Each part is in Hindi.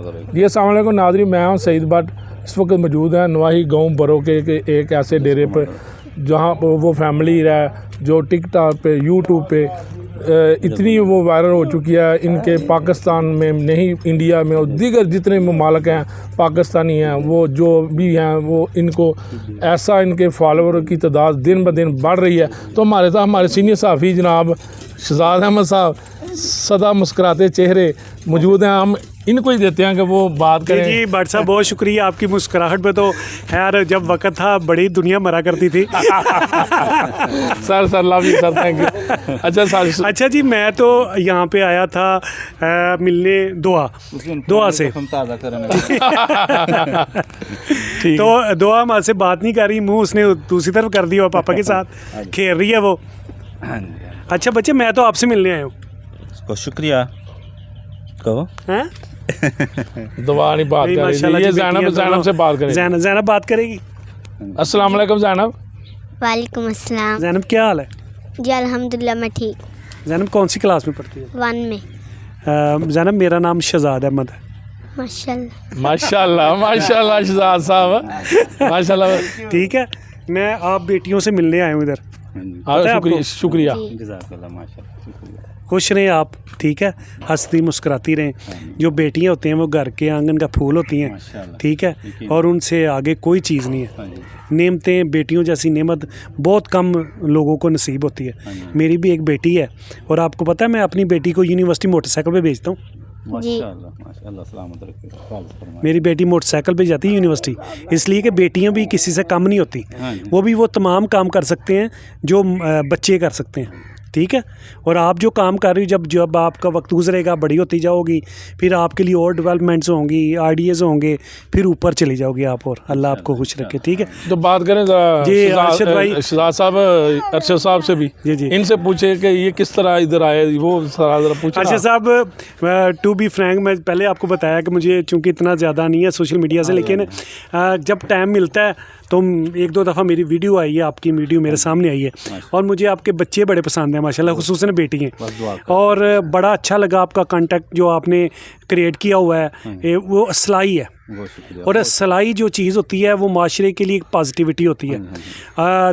जी अस्सलाम वालेकुम नाज़रीन, मैं हूं सईद भट्ट। इस वक्त मौजूद हैं नवाही गांव बरोके के एक ऐसे डेरे पर जहां वो फैमिली है जो टिकटॉक पे यूट्यूब पे इतनी वो वायरल हो चुकी है। इनके पाकिस्तान में नहीं, इंडिया में और दीगर जितने ममालिक हैं पाकिस्तानी हैं, वो जो भी हैं वो इनको ऐसा इनके फॉलोवर की तादाद दिन ब दिन बढ़ रही है। तो हमारे साथ हमारे सीनियर सहाफ़ी जनाब शहजाद अहमद साहब सदा मुस्कुराते चेहरे मौजूद हैं। हम इनको ही देते हैं कि वो बात करें। जी भट्ट साहब, बहुत शुक्रिया आपकी मुस्कुराहट पे। तो यार जब वक्त था बड़ी दुनिया मरा करती थी। Sir love you sir, thank you. अच्छा सर, अच्छा जी, मैं तो यहाँ पे आया था मिलने दुआ से। तो दुआ हमारे से बात नहीं कर रही, मुंह उसने दूसरी तरफ कर दिया, पापा के साथ खेल रही है वो। अच्छा बच्चे, मैं तो आपसे मिलने आया हूँ। शुक्रिया कहो। हैं दुआ नहीं बात कर रही, ये ज़ैनब से बात करेगी। ज़ैनब बात करेगी। अस्सलाम वालेकुम ज़ैनब। वालेकुम अस्सलाम। ज़ैनब क्या हाल है? जी अल्हम्दुलिल्लाह मैं ठीक। ज़ैनब कौन सी क्लास में पढ़ती है? 1 में। ज़ैनब मेरा नाम शहजाद अहमद है। माशाल्लाह माशाल्लाह माशाल्लाह शहजाद साहब माशाल्लाह। ठीक है, मैं आप बेटियों से मिलने आया हूँ इधर। शुक्रिया। खुश रहें आप, ठीक है, हंसती मुस्कुराती रहें। जो बेटियां होती हैं वो घर के आंगन का फूल होती हैं, ठीक है, और उनसे आगे कोई चीज़ नहीं है। नेमतें, बेटियों जैसी नेमत बहुत कम लोगों को नसीब होती है। मेरी भी एक बेटी है और आपको पता है मैं अपनी बेटी को यूनिवर्सिटी मोटरसाइकिल पे भेजता हूँ। मेरी बेटी मोटरसाइकिल पे जाती है यूनिवर्सिटी, इसलिए कि बेटियां भी किसी से कम नहीं होती। वो भी वो तमाम काम कर सकते हैं जो बच्चे कर सकते हैं, ठीक है। और आप जो काम कर रही हो, जब आपका वक्त गुजरेगा, बड़ी होती जाओगी, फिर आपके लिए और डेवलपमेंट्स होंगी, आइडियाज़ होंगे, फिर ऊपर चली जाओगी आप। और अल्लाह आपको खुश रखे, ठीक है। तो बात करें जी अरशद भाई, शहजाद साहब, अरशद साहब से भी जी इनसे पूछे कि ये किस तरह इधर आए, वो ज़रा पूछे। अरशद साहब, टू बी फ्रैंक, मैं पहले आपको बताया कि मुझे चूँकि इतना ज़्यादा नहीं है सोशल मीडिया से, लेकिन जब टाइम मिलता है तो 1-2 दफ़ा मेरी वीडियो आई है, आपकी वीडियो मेरे सामने आई है, और मुझे आपके बच्चे बड़े पसंद हैं माशाल्लाह, खुसूसन बेटी हैं। और बड़ा अच्छा लगा आपका कांटेक्ट जो आपने क्रिएट किया हुआ है, वो असलाई है। और असलाई जो चीज़ होती है वो माशरे के लिए एक पॉजिटिविटी होती है।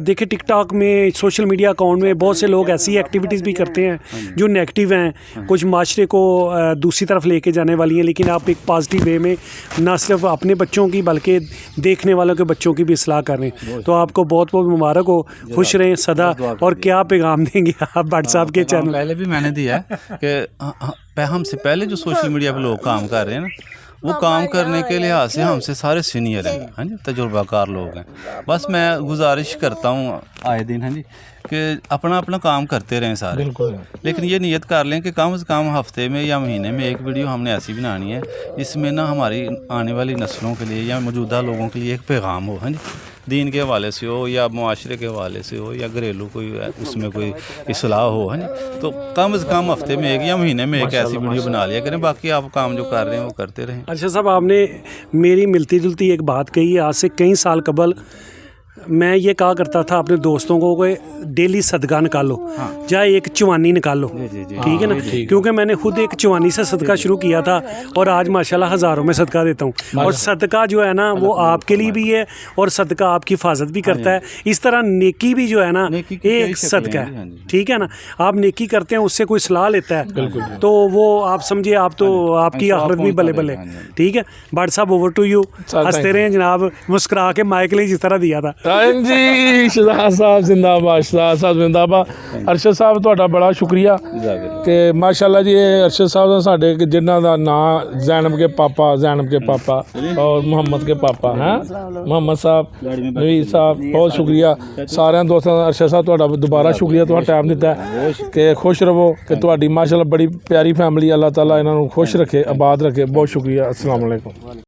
देखिए टिकटॉक में, सोशल मीडिया अकाउंट में बहुत से लोग ऐसी एक्टिविटीज़ भी करते हैं जो नेगेटिव हैं, कुछ माशरे को दूसरी तरफ लेके जाने वाली हैं, लेकिन आप एक पॉजिटिव वे में ना सिर्फ अपने बच्चों की बल्कि देखने वालों के बच्चों की भी इस्लाह कर रहे हैं। तो आपको बहुत बहुत मुबारक हो, खुश रहें सदा। और क्या पैगाम देंगे आप भट्ट साहब के चैनल? पहले भी मैंने दिया है कि हमसे पहले जो सोशल मीडिया पे लोग काम कर रहे हैं ना, वो काम करने के लिहाज से हमसे सारे सीनियर हैं, हाँ जी, तजुर्बाकार लोग हैं। बस मैं गुजारिश करता हूँ आए दिन, हाँ जी, कि अपना अपना काम करते रहें सारे, लेकिन ये नियत कर लें कि कम से कम हफ्ते में या महीने में एक वीडियो हमने ऐसी बनानी है जिसमें ना हमारी आने वाली नस्लों के लिए या मौजूदा लोगों के लिए एक पैगाम हो, हाँ जी, दीन के हवाले से हो या मुआशरे के हवाले से हो या घरेलू कोई उसमें कोई इस्लाह हो, है ना। तो कम से कम हफ्ते में एक या महीने में एक ऐसी वीडियो बना लिया करें, बाकी आप काम जो कर रहे हैं वो करते रहें। अच्छा साहब, आपने मेरी मिलती जुलती एक बात कही है। आज से कई साल कबल मैं ये कहा करता था अपने दोस्तों को कि डेली सदका निकालो, चाहे एक चवानी निकालो, ठीक है ना, क्योंकि मैंने खुद एक चवानी से सदका शुरू किया था और आज माशाल्लाह हज़ारों में सदका देता हूँ। और सदका जो है ना वो आपके लिए भी है और सदका आपकी हिफाजत भी करता है। इस तरह नेकी भी जो है ना एक सदका है, ठीक है ना। आप नेकी करते हैं, उससे कोई सलाह लेता है तो वो आप समझिए आप तो आपकी आखिरत भी बल्ले बल्ले, ठीक है। भट्ट साहब, ओवर टू यू। हंसते रहें जनाब, मुस्कुरा के माइक ने जिस तरह दिया था। जी शहजाद साहब जिंदाबाद, शहजाद साहब जिंदाबाद। अरशद साहब तुहाडा बड़ा शुक्रिया कि माशाल्लाह जी, अरशद साहब ने साडे जिन्हां दा नाम ज़ैनब के पापा और मुहम्मद के पापा हैं, मुहम्मद साहब, नवीद साहब, बहुत शुक्रिया सारे दोस्तों का। अरशद साहब तुहाडा दोबारा शुक्रिया, तुहाडा टाइम दिता है कि खुश रहो, कि तुहाडी माशाल्लाह बड़ी प्यारी फैमिली, अल्लाह ताला इन्हां नूं खुश रखे, आबाद रखे। बहुत शुक्रिया। अस्सलाम वालेकुम।